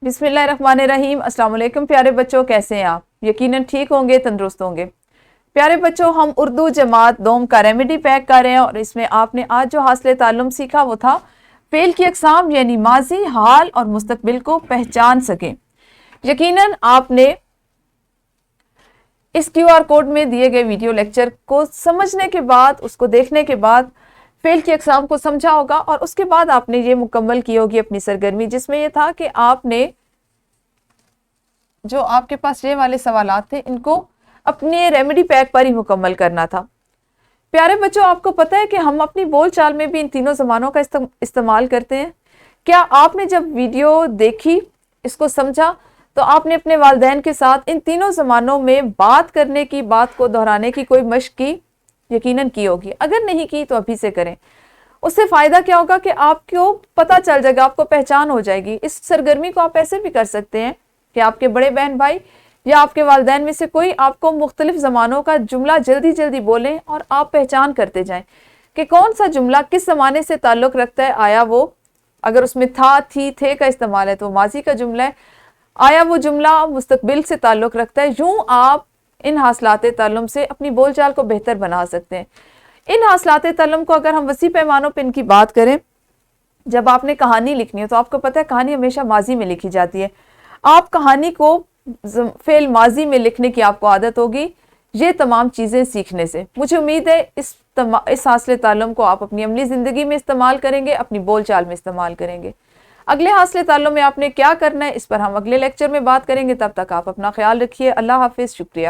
بسم اللہ الرحمن الرحیم۔ السلام علیکم پیارے بچوں، کیسے ہیں آپ؟ یقیناً ٹھیک ہوں گے، تندرست ہوں گے۔ پیارے بچوں، ہم اردو جماعت دوم کا ریمیڈی پیک کر رہے ہیں اور اس میں آپ نے آج جو حاصل تعلم سیکھا وہ تھا فعل کی اقسام یعنی ماضی، حال اور مستقبل کو پہچان سکیں۔ یقیناً آپ نے اس کیو آر کوڈ میں دیے گئے ویڈیو لیکچر کو سمجھنے کے بعد، اس کو دیکھنے کے بعد فعل کی اقسام کو سمجھا ہوگا اور اس کے بعد آپ نے یہ مکمل کی ہوگی اپنی سرگرمی، جس میں یہ تھا کہ آپ نے جو آپ کے پاس یہ والے سوالات تھے ان کو اپنے ریمیڈی پیک پر ہی مکمل کرنا تھا۔ پیارے بچوں، آپ کو پتہ ہے کہ ہم اپنی بول چال میں بھی ان تینوں زبانوں کا استعمال کرتے ہیں۔ کیا آپ نے جب ویڈیو دیکھی، اس کو سمجھا، تو آپ نے اپنے والدین کے ساتھ ان تینوں زبانوں میں بات کرنے کی، بات کو دہرانے کی کوئی مشق کی؟ یقیناً کی ہوگی۔ اگر نہیں کی تو ابھی سے کریں۔ اس سے فائدہ کیا ہوگا کہ آپ کو پتہ چل جائے گا، آپ کو پہچان ہو جائے گی۔ اس سرگرمی کو آپ ایسے بھی کر سکتے ہیں کہ آپ کے بڑے بہن بھائی یا آپ کے والدین میں سے کوئی آپ کو مختلف زمانوں کا جملہ جلدی جلدی بولیں اور آپ پہچان کرتے جائیں کہ کون سا جملہ کس زمانے سے تعلق رکھتا ہے۔ آیا وہ، اگر اس میں تھا، تھی، تھے کا استعمال ہے تو ماضی کا جملہ ہے، آیا وہ جملہ مستقبل سے تعلق رکھتا ہے۔ یوں آپ ان حاصلات تعلم سے اپنی بول چال کو بہتر بنا سکتے ہیں۔ ان حاصلات تعلم کو اگر ہم وسیع پیمانوں پہ ان کی بات کریں، جب آپ نے کہانی لکھنی ہے تو آپ کو پتہ ہے کہانی ہمیشہ ماضی میں لکھی جاتی ہے۔ آپ کہانی کو فعل ماضی میں لکھنے کی آپ کو عادت ہوگی یہ تمام چیزیں سیکھنے سے۔ مجھے امید ہے اس حاصل تعلم کو آپ اپنی عملی زندگی میں استعمال کریں گے، اپنی بول چال میں استعمال کریں گے۔ اگلے حاصل تعلم میں آپ نے کیا کرنا ہے اس پر ہم اگلے لیکچر میں بات کریں گے۔ تب تک آپ اپنا خیال رکھیے۔ اللہ حافظ، شکریہ۔